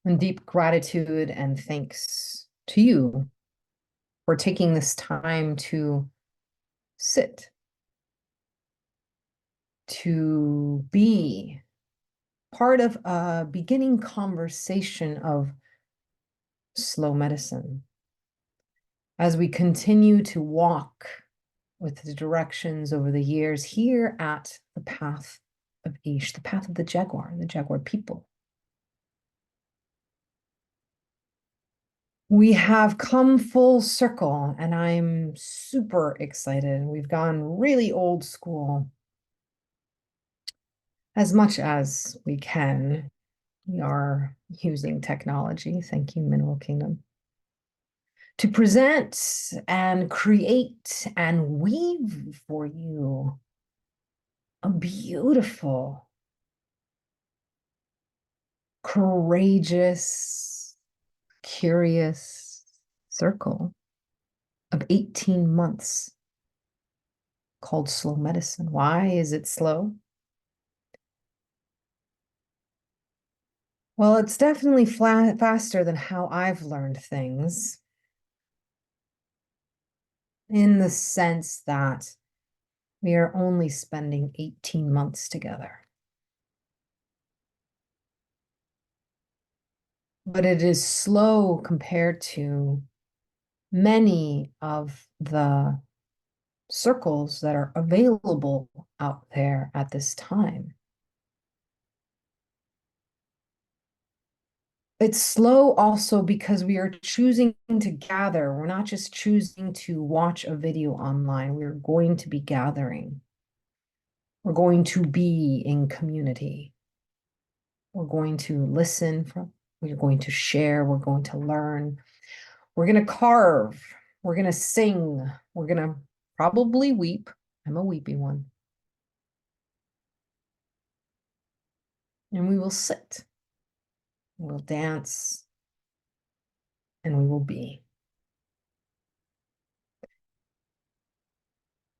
And deep gratitude and thanks to you for taking this time to sit, to be part of a beginning conversation of slow medicine. As we continue to walk with the directions over the years here at the path of Ish, the path of the Jaguar people. We have come full circle, and I'm super excited. We've gone really old school as much as we can. We are using technology, thank you, Mineral Kingdom, to present and create and weave for you a beautiful, courageous, curious circle of 18 months called slow medicine. Why is it slow? Well, it's definitely faster than how I've learned things, in the sense that we are only spending 18 months together. But it is slow compared to many of the circles that are available out there at this time. It's slow also because we are choosing to gather. We're not just choosing to watch a video online. We're going to be gathering. We're going to be in community. We're going to listen from, we're going to share, we're going to learn. We're going to carve, we're going to sing, we're going to probably weep. I'm a weepy one. And we will sit, we'll dance, and we will be.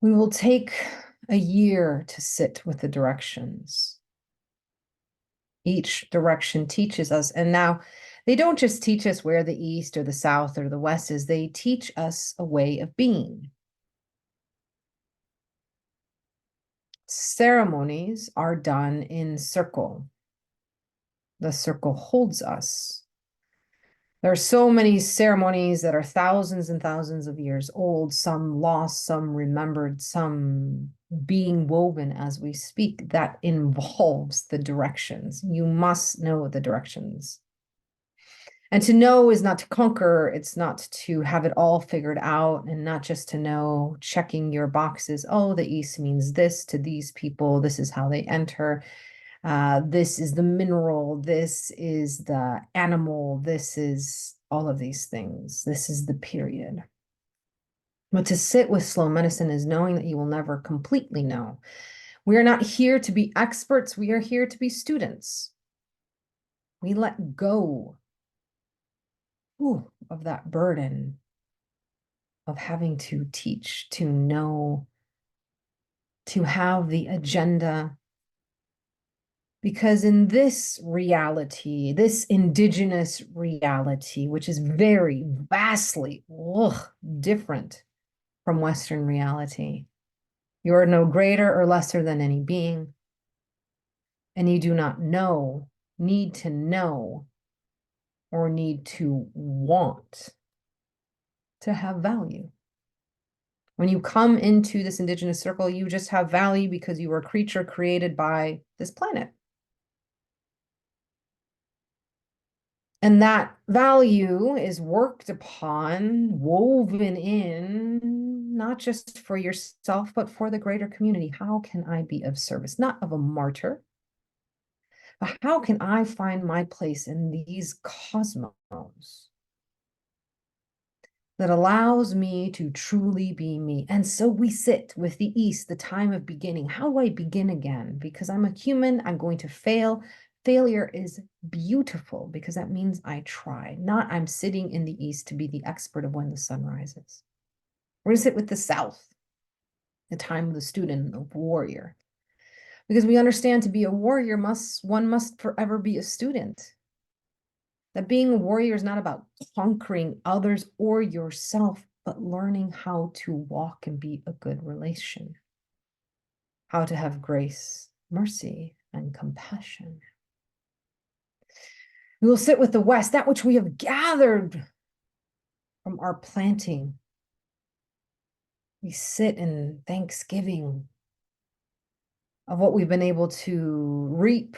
We will take a year to sit with the directions. Each direction teaches us. And now they don't just teach us where the East or the South or the West is, they teach us a way of being. Ceremonies are done in circle. The circle holds us. There are so many ceremonies that are thousands and thousands of years old, some lost, some remembered, some being woven as we speak, that involves the directions. You must know the directions. And to know is not to conquer, it's not to have it all figured out, and not just to know, checking your boxes. Oh, the East means this to these people. This is how they enter. This is the mineral. This is the animal. This is all of these things. This is the period. But to sit with slow medicine is knowing that you will never completely know. We are not here to be experts. We are here to be students. We let go of that burden of having to teach, to know, to have the agenda. Because in this reality, this indigenous reality, which is very vastly different from Western reality, you are no greater or lesser than any being, and you do not know, need to know, or need to want to have value. When you come into this indigenous circle, you just have value because you were a creature created by this planet. And that value is worked upon, woven in, not just for yourself, but for the greater community. How can I be of service? Not of a martyr, but how can I find my place in these cosmos that allows me to truly be me? And so we sit with the East, the time of beginning. How do I begin again? Because I'm a human, I'm going to fail. Failure is beautiful because that means I try, not I'm sitting in the East to be the expert of when the sun rises. We're going to sit with the South, the time of the student, the warrior, because we understand to be a warrior one must forever be a student. That being a warrior is not about conquering others or yourself, but learning how to walk and be a good relation, how to have grace, mercy, and compassion. We will sit with the West, that which we have gathered from our planting. We sit in thanksgiving of what we've been able to reap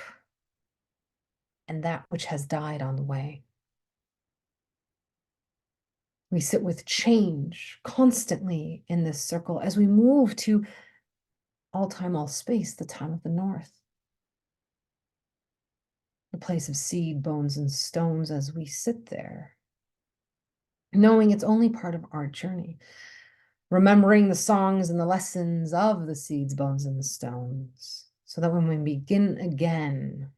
and that which has died on the way. We sit with change constantly in this circle as we move to all time, all space, the time of the North. The place of seed, bones, and stones as we sit there, knowing it's only part of our journey. Remembering the songs and the lessons of the seeds, bones, and the stones, so that when we begin again,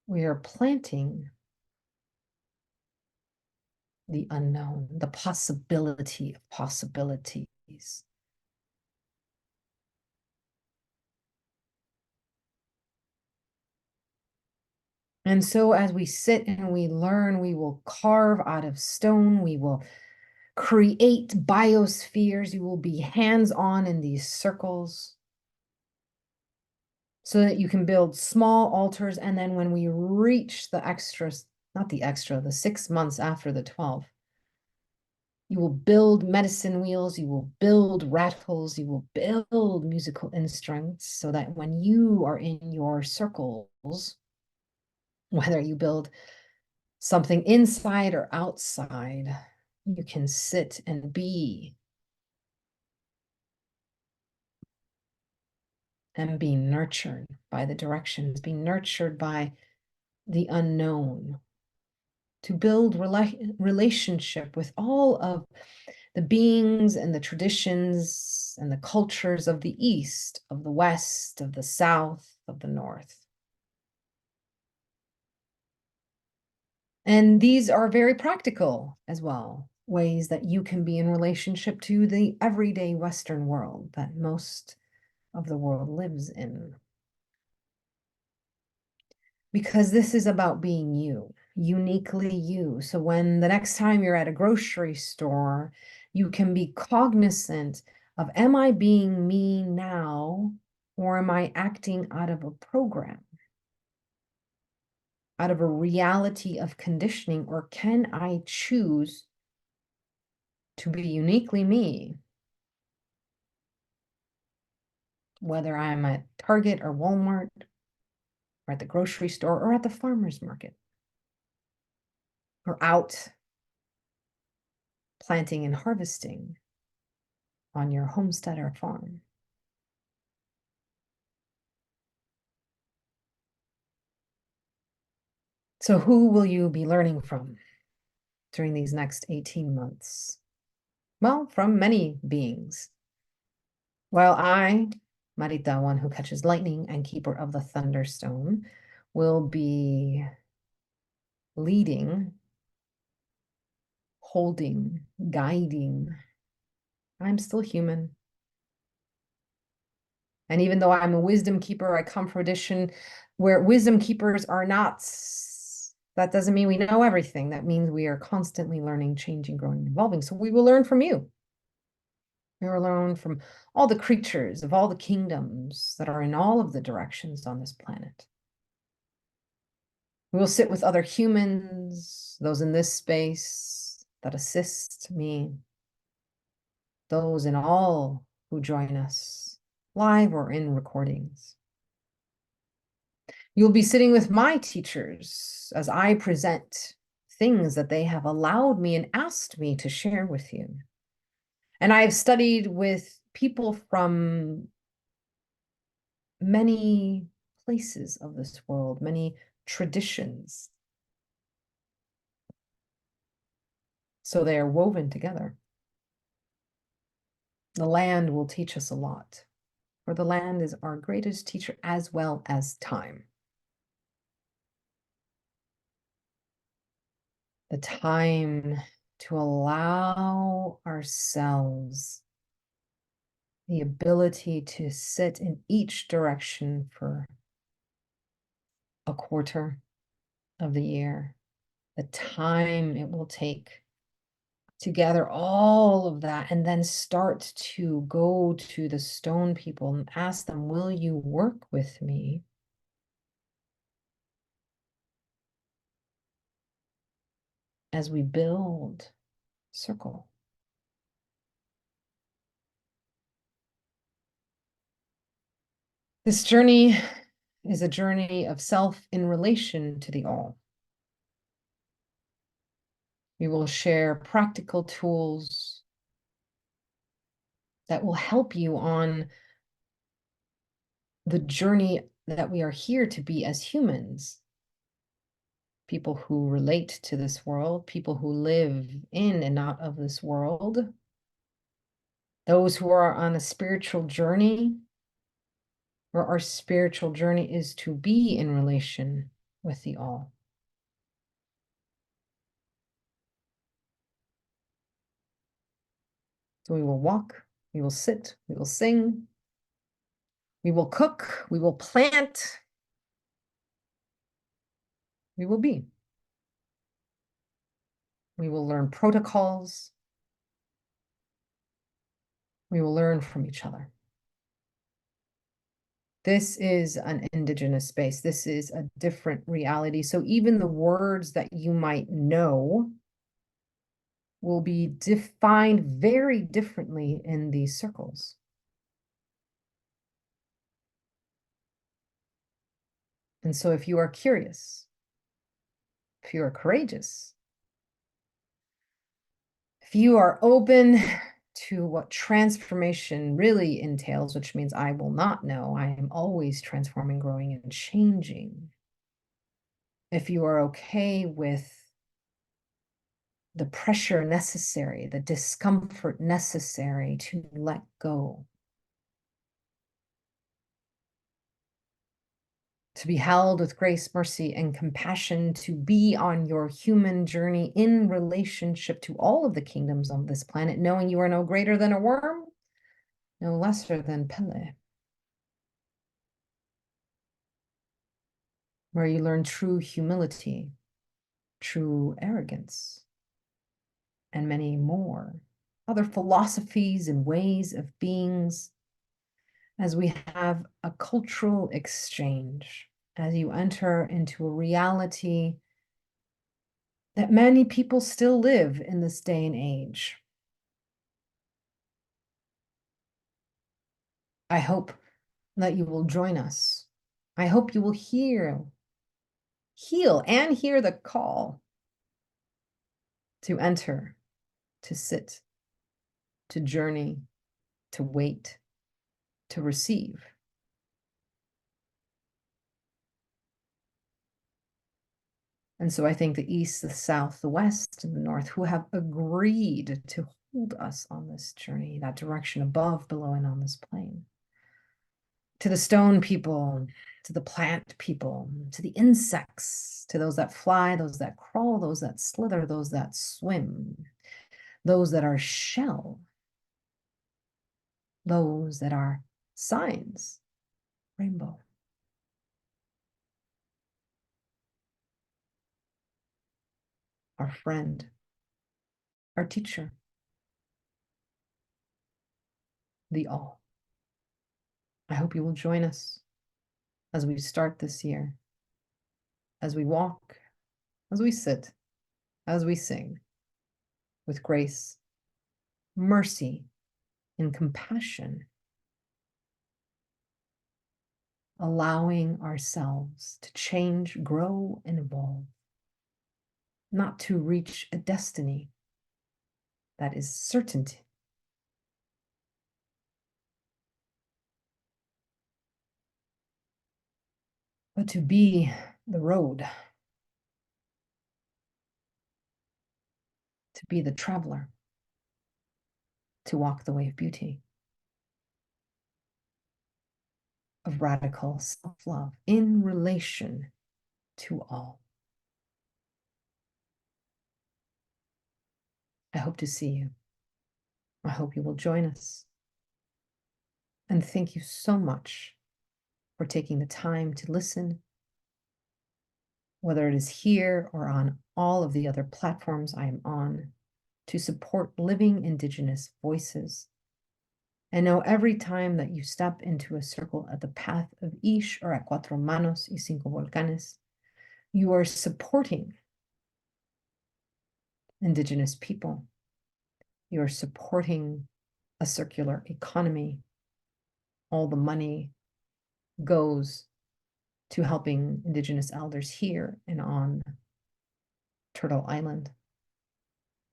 we are planting the unknown, the possibility of possibilities. And so as we sit and we learn, we will carve out of stone, we will create biospheres, you will be hands-on in these circles so that you can build small altars. And then when we reach the extras, not the extra, the 6 months after the 12, you will build medicine wheels, you will build rattles, you will build musical instruments so that when you are in your circles, whether you build something inside or outside, you can sit and be nurtured by the directions, be nurtured by the unknown, to build relationship with all of the beings and the traditions and the cultures of the East, of the West, of the South, of the North. And these are very practical as well, ways that you can be in relationship to the everyday Western world that most of the world lives in. Because this is about being you, uniquely you. So when the next time you're at a grocery store, you can be cognizant of, am I being me now, or am I acting out of a program, out of a reality of conditioning, or can I choose to be uniquely me, whether I'm at Target or Walmart, or at the grocery store, or at the farmer's market, or out planting and harvesting on your homestead or farm. So who will you be learning from during these next 18 months? Well, from many beings. While I, Marita, one who catches lightning and keeper of the thunderstone, will be leading, holding, guiding, I'm still human. And even though I'm a wisdom keeper, I come from a tradition where wisdom keepers are not, that doesn't mean we know everything. That means we are constantly learning, changing, growing, evolving. So we will learn from you. We will learn from all the creatures of all the kingdoms that are in all of the directions on this planet. We will sit with other humans, those in this space that assist me, those in all who join us, live or in recordings. You'll be sitting with my teachers as I present things that they have allowed me and asked me to share with you. And I have studied with people from many places of this world, many traditions. So they are woven together. The land will teach us a lot, for the land is our greatest teacher as well as time. The time to allow ourselves the ability to sit in each direction for a quarter, of the year, the time it will take to gather all of that and then start to go to the stone people and ask them, will you work with me? As we build circle. This journey is a journey of self in relation to the all. We will share practical tools that will help you on the journey that we are here to be as humans. People who relate to this world, people who live in and not of this world, those who are on a spiritual journey, where our spiritual journey is to be in relation with the all. So we will walk, we will sit, we will sing, we will cook, we will plant, we will be. We will learn protocols. We will learn from each other. This is an indigenous space. This is a different reality. So even the words that you might know will be defined very differently in these circles. And so if you are curious, if you are courageous, if you are open to what transformation really entails, which means I will not know, I am always transforming, growing, and changing. If you are okay with the pressure necessary, the discomfort necessary to let go, to be held with grace, mercy, and compassion, to be on your human journey in relationship to all of the kingdoms of this planet, knowing you are no greater than a worm, no lesser than Pele, where you learn true humility, true arrogance, and many more other philosophies and ways of beings, as we have a cultural exchange, as you enter into a reality that many people still live in this day and age. I hope that you will join us. I hope you will heal, and hear the call to enter, to sit, to journey, to wait, to receive. And so I think the East, the South, the West, and the North, who have agreed to hold us on this journey, that direction above, below, and on this plane. To the stone people, to the plant people, to the insects, to those that fly, those that crawl, those that slither, those that swim, those that are shell, those that are signs, rainbow. Our friend, our teacher, the all. I hope you will join us as we start this year, as we walk, as we sit, as we sing, with grace, mercy, and compassion, allowing ourselves to change, grow, and evolve, not to reach a destiny that is certainty, but to be the road, to be the traveler, to walk the way of beauty, of radical self-love in relation to all. I hope to see you. I hope you will join us. And thank you so much for taking the time to listen, whether it is here or on all of the other platforms I am on, to support living Indigenous voices. And know every time that you step into a circle at the path of Ish or at Cuatro Manos y Cinco Volcanes, you are supporting Indigenous people. You are supporting a circular economy. All the money goes to helping Indigenous elders here and on Turtle Island,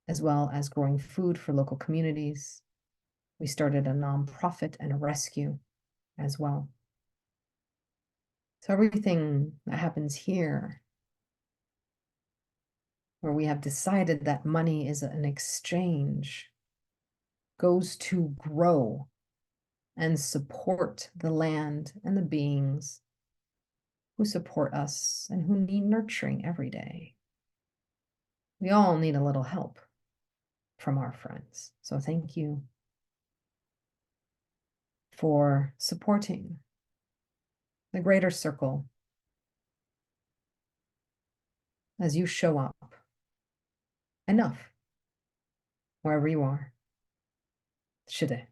as well as growing food for local communities. We started a nonprofit and a rescue as well. So everything that happens here, where we have decided that money is an exchange, goes to grow and support the land and the beings who support us and who need nurturing every day. We all need a little help from our friends. So thank you for supporting the greater circle as you show up enough wherever you are. Shide.